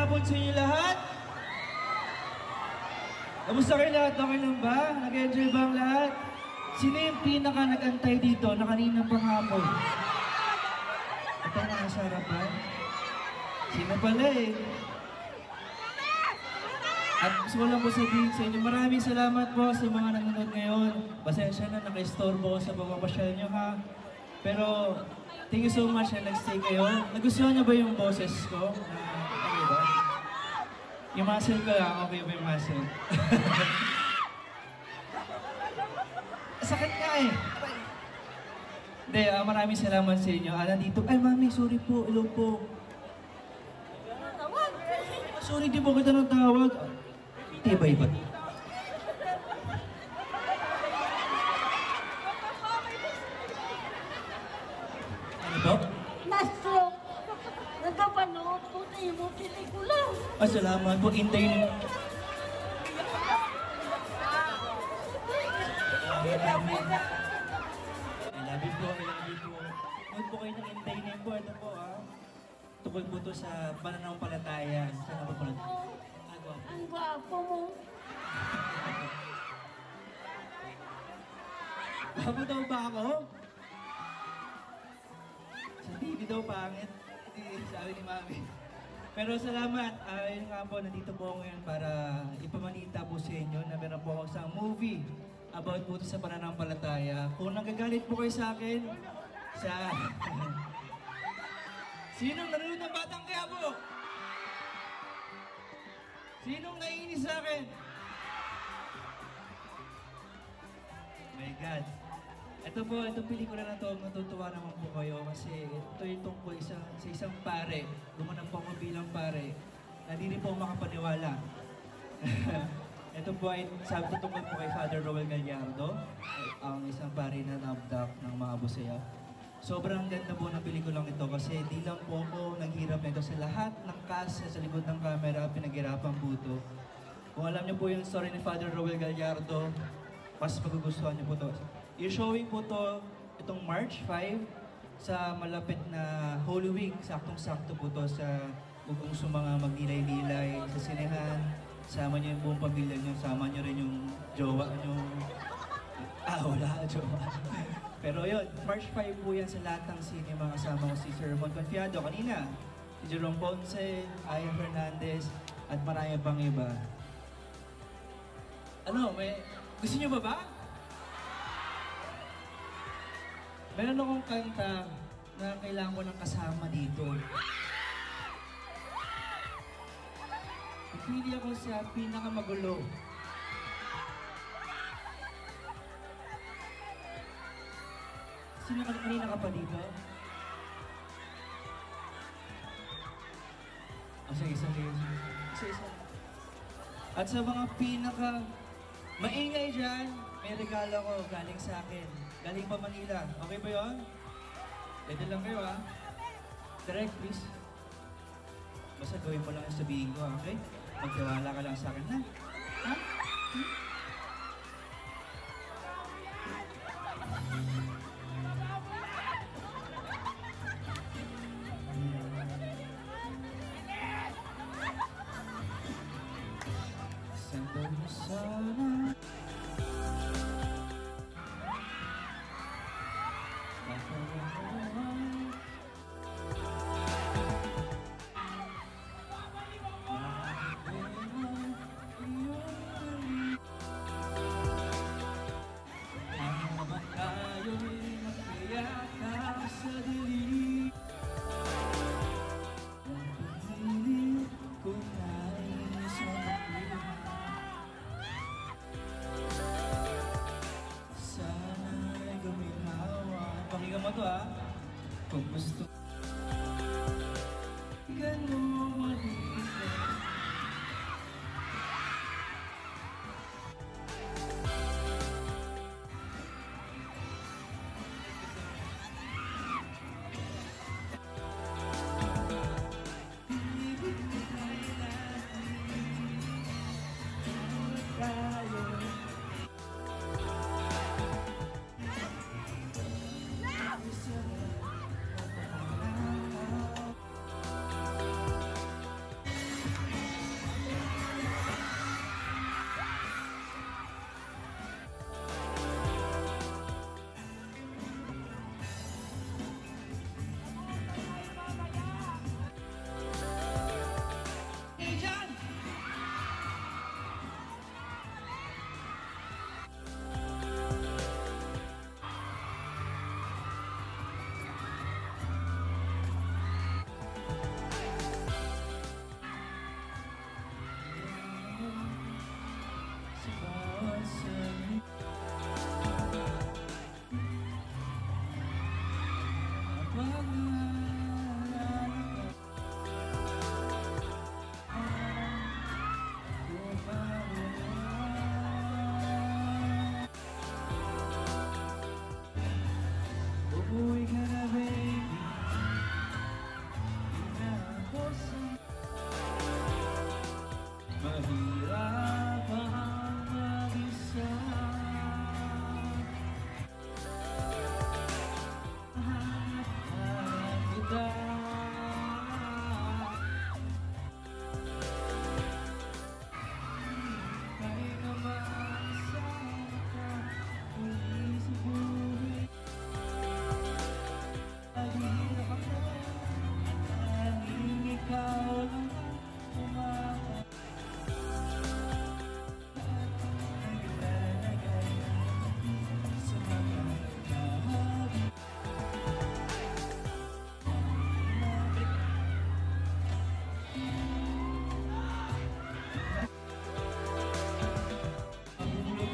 hapon sa inyo lahat. Kamusta kayo lahat? Okay lang ba? Nag-enjoy ba ang lahat? Sino yung pinaka nag-antay dito na kanina pang hapon? Ito na nasa harapan. Sino pala eh? At gusto ko lang po sabihin sa inyo, maraming salamat po sa mga nanonood ngayon. Pasensya na, naka-istorbo ko sa pamapasyal nyo ha. Pero, thank you so much na nag-stay kayo. Nagustuhan niyo ba yung boses ko? Okay ba? Yung muscle ko lang, okay ba yung muscle? Sakit nga eh. Hindi, maraming salamat sa inyo. Nandito, ay mami, sorry po, hello po. Sorry, di po kita nang tawag. Iba-iba. Ano po? Na-stroke. Nagkapanood po tayo mo pelikula. Salamat po. Intay niyo. I love you po. Huwag po kayo nang intay niyo po. Ito po Tukol po ito sa pananampalataya. Saan po pala? Ang gwapo mo. Gwapo daw ba ako? Sa TV daw pangit. Hindi, sabi ni Mami. Pero salamat. Yun nga po, nandito po ako ngayon para ipamanita po sa inyo na meron po ako sa movie about po ito sa pananampalataya. Kung nagagalit po kayo sa akin, sinong nanonood ng Batang Quiapo? Sinong naiinis sa akin? My God. Ito po, itong pelikula na to, matutuwa naman po kayo kasi ito yung tungkol sa isang pare. Lumanang po ako bilang pare na hindi po makapaniwala. Ito po ay sabi tungkol po kay Father Roel Gallardo, ang isang pare na nabdak ng mga busayaw. Sobrang ganda po ng pelikulang ito kasi di lang po ako naghirap nito sa lahat ng cast sa likod ng camera, pinaghirapan po ito. Kung alam niyo po yung story ni Father Roel Gallardo, mas magugustuhan niyo po ito. I-showing po ito itong March 5 sa malapit na Holy Week. Saktong-sakto po ito sa kung gusto mga magnilay-nilay sa sinehan. Sama niyo yung buong pamilya niyo, sama niyo rin yung jowa niyo. Wala, jowa. Pero yun, March 5 po yan sa lahat ng cinema. Kasama ko si Sir Mon Confiado kanina, si Jerome Ponce, Aya Fernandez, at marami pang iba. Gusto niyo ba? Meron akong kanta na kailangan ko ng kasama dito. Pili ako sa pinakamagulo. Sino kanina ka pa dito? Sige. Isa. At sa mga pinaka maingay dyan, may regalo ko galing sa akin. Galing pa Manila. Okay ba yun? Pwede lang kayo Direct, please. Basta gawin mo lang yung sabihin ko, okay? Magtiwala ka lang sa akin, ha? Sandal mo sana.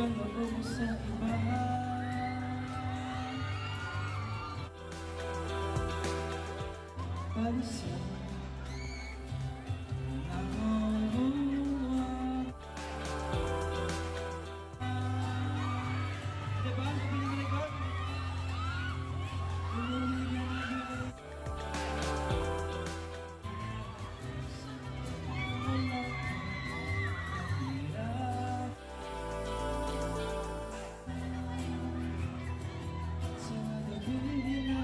kaloob sa iba. Palisan nangunguha. Diba? Sabi ng record? Umuwi ka na ba? Wala hirap sa gabi na.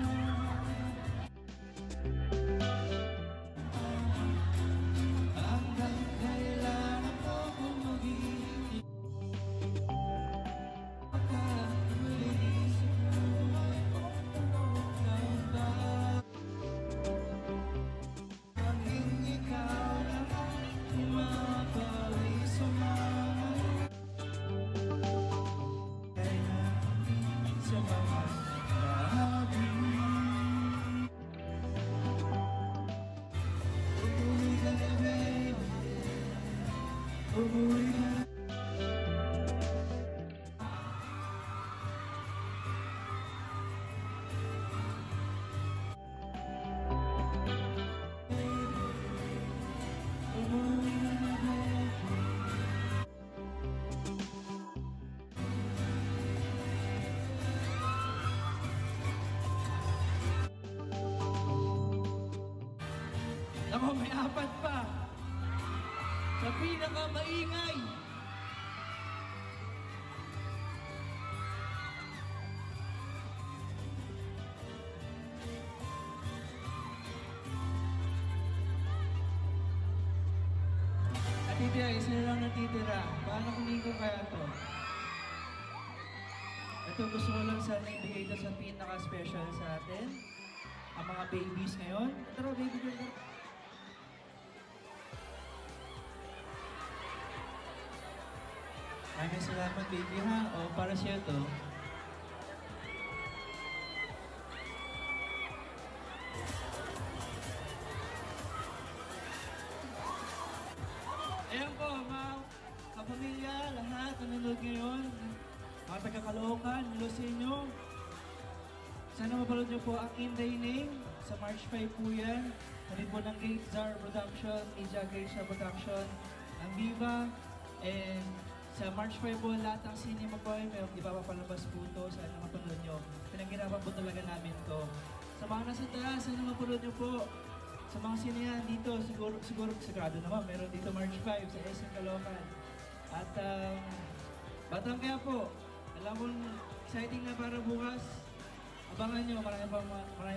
Hanggang kailan ako magiging pagkamali sa buhay ko lang ba? Tanging ikaw lang ang mapawis sa mga kaya sa mga labi. Umuwi ka na, baby. Umuwi ka na. Umuwi ka na, baby. Ako, may apat pa. Sa pinakamaingay. Natitira, isa na lang natitira. Paano kunin ko kaya to? Ito, gusto ko lang sana ibigay ito sa pinaka-special sa atin. Ang mga babies ngayon. Tara, baby girl. Maraming salamat, baby, ha? O, para sa'yo to. Ayan po, mga kapamilya, lahat nanonood ngayon. Mga taga-Caloocan, hello sa inyo. Sana mapanood nyo po ang In Raining. Sa March 5 po yan. Rin po ng Great Czar Production, Media Great Czar Production, ng Viva. And sa March 5 po, lahat ng cinema po ay may ipapapalabas po ito. Sana mapanood nyo. Pinaghirapan po talaga namin to. Sa mga nasa taas, sana mapanood nyo po. Sa mga sinehan dito, siguro sigurado naman, meron dito March 5 sa SM Caloocan. At Batang kaya po, alam mo, exciting na para bukas. Abangan nyo, marami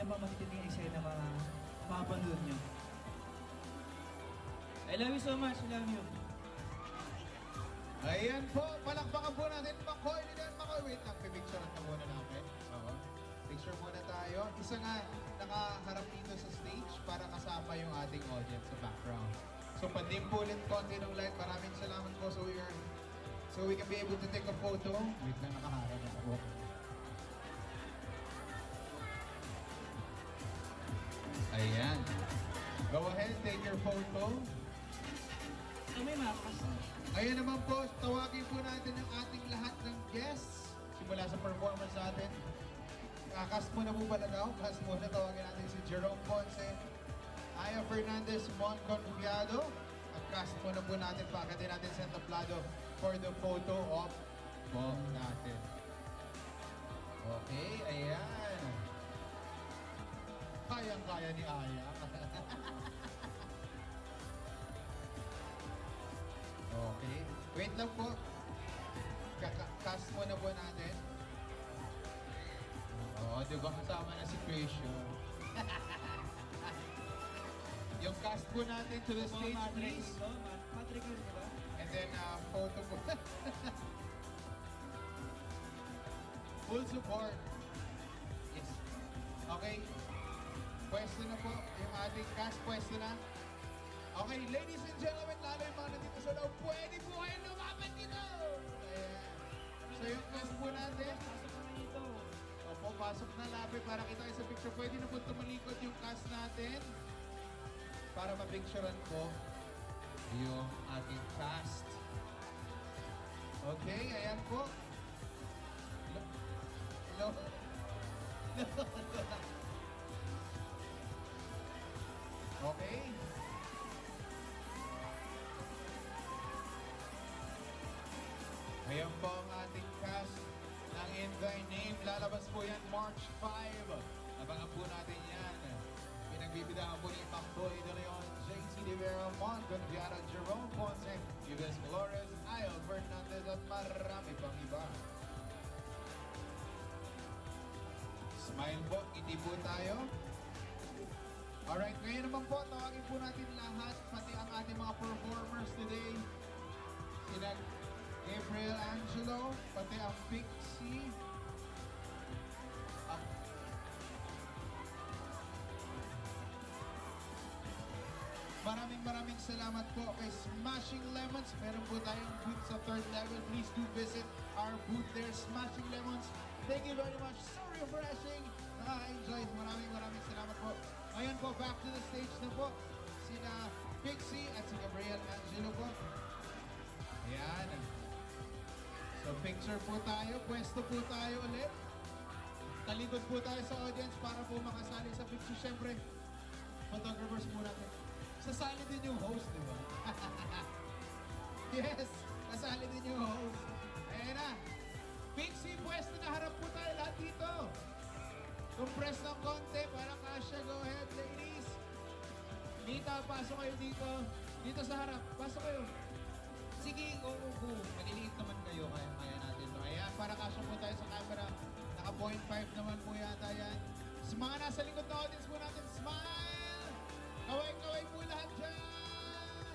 pa matitinding excited na mapapanood nyo. I love you so much, I love you. Ayan po, palakpakan po natin Makoy. Wait lang, pipicturean ka muna namin. Oo. Picture muna tayo. Isa nga nakaharap dito sa stage para kasama yung ating audience sa background. So padim po ulit konti ng light. Maraming salamat po so we can be able to take a photo. Wait lang, nakaharap na ako. Ayan. Go ahead, take your photo. May makas. Ngayon naman po, tawagin po natin ang ating lahat ng guests. Simula sa performance natin. Cast muna po Balagaw. Cast muna, tawagin natin si Jerome Ponce, Aya Fernandez, Mon Confiado. At cast muna po natin, pakatin natin sa entablado for the photo op po natin. Okay, ayan. Kayang-kaya ni Aya. Okay. Wait lang po. Cast muna po natin. Oo, di ba kasama na si Christian? Yung cast po natin to the stage, please. Matricol, di ba? And then, photo po. Full support. Yes. Okay. Pwesto na po. Yung ating cast, pwesto na. Okay, ladies and gentlemen, lalo yung mga nandito sa loob, pwede po kayo lumapit dito! Ayan. So yung cast po natin, Pasok na dito. opo, pasok na lapit para kita kayo sa picture. Pwede na po tumalikod yung cast natin para mapicturean po yung ating cast. Okay, ayan po. Hello? Okay. Ayan po ang ating cast ng In Thy Name. Lalabas po yan March 5. Abangan po natin yan. Pinagbibidahan po ni Macboy De Leon, JC De Vera, Mon Confiara, Jerome Ponce, Yves Flores, Ayo Fernandez at marami pang iba. Smile po, ngiti po tayo. Alright, ngayon naman po, tawagin po natin lahat, pati ang ating mga performers today. Sina Gabriel Angelo, pati ang Pixie. Maraming salamat po kay Smashing Lemons. Meron po tayong booth sa 3rd level. Please do visit our booth there, Smashing Lemons. Thank you very much. So refreshing. Nakaka-enjoy. Maraming salamat po. Ngayon po, back to the stage na po. Sina Pixie at si Gabriel Angelo po. Ayan. So picture po tayo. Pwesto po tayo ulit. Talikod po tayo sa audience para po makasali sa picture. Siyempre, photographers po natin. Sasali din yung host, di ba? Yes, sasali din yung host. Ayan na. Pixie, pwesto na harap po tayo lahat dito. Compress ng konti para kasya. Go ahead, ladies. Nita, pasok kayo dito. Dito sa harap. Pasok kayo. Sige, go. Maliliit naman kayo. Kaya natin to. Ayan, para kasya po tayo sa camera. Naka 0.5 naman po yata yan. Sa mga nasa likod na audience po natin, smile! Kaway-kaway po lahat dyan!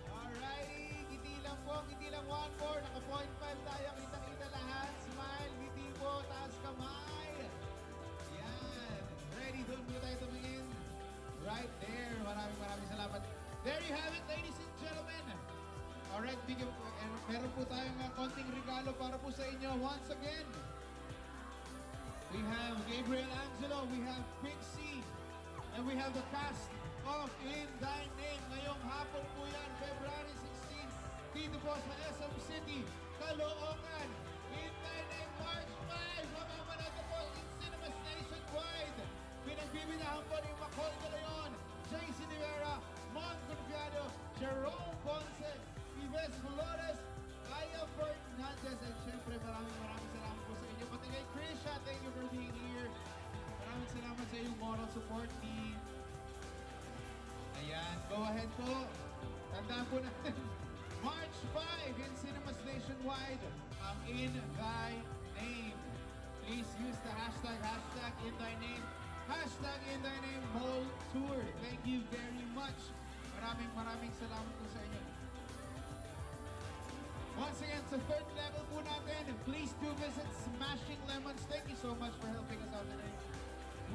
Alrighty, ngiti lang po, ngiti lang 1-4, naka 0.5 tayo, kita-kita lahat. Smile, ngiti po, taas kamay. Yan, ready, doon po tayo tumingin. Right there, maraming salamat. There you have it, ladies and gentlemen. Alright, meron po tayong konting regalo para po sa inyo. Once again, we have Gabriel Angelo, we have Pixie, and we have the cast of In Thy Name. Ngayong hapon po yan, February 16, dito po sa SM City, Caloocan. In Thy Name, March 5. Mamamanood po in cinemas nationwide. Pinagbibinahan po ni Macboy De Leon, JC De Vera, Mon Confiado, Jerome Ponce, Yves Flores, Aya Fernandez, and syempre maraming salamat po sa inyo. Pati kay Krisha, thank you for being here. Maraming salamat sa iyong moral support team. Ayan, go ahead po. Tandaan po natin, March 5 in cinemas nationwide, ang In Thy Name. Please use the hashtag In Thy Name, hashtag In Thy Name Mall Tour. Thank you very much. Maraming salamat po sa inyo. Once again, sa 3rd level po natin, please do visit Smashing Lemons. Thank you so much for helping us out today.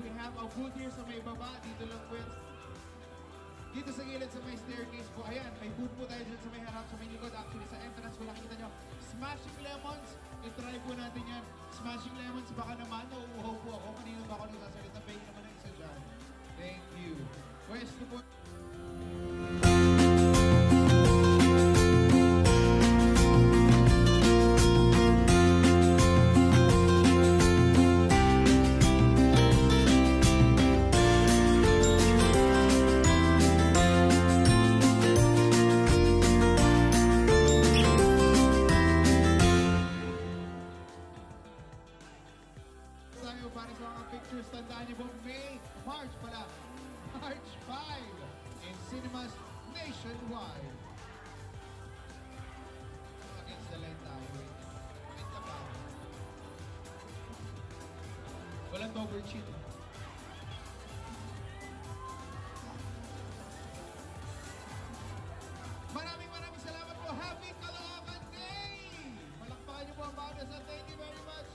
We have a booth here sa may baba. Dito lang po yan. Dito sa gilid sa may staircase po. Ayan, may booth po tayo dyan sa may harap, sa may likod. Actually, sa entrance ko nakikita nyo. Smashing Lemons. I-try po natin yan. Smashing Lemons. Baka naman, nauuhaw po ako. Kanina ba ako nagsasalita? Bake naman ang isa dyan. Thank you. Pwesto po. Para sa mga pictures, tandaan niyo po, March 5 in cinemas nationwide. Against the line tayo. Wait na ba? Walang double cheat. Maraming salamat po. Happy Caloocan Day! Palakpakan niyo po ang banda sa thank you very much.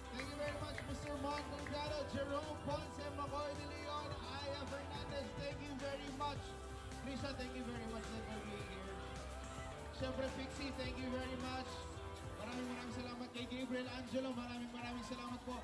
Thank you very much, Mr. Mon Confiado, Jerome Ponce, Macboy De Leon, Aya Fernandez. Thank you very much. Lisa, thank you very much for being here. Siyempre, Pixie, thank you very much. Maraming salamat kay Gabriel Angelo. Maraming salamat po.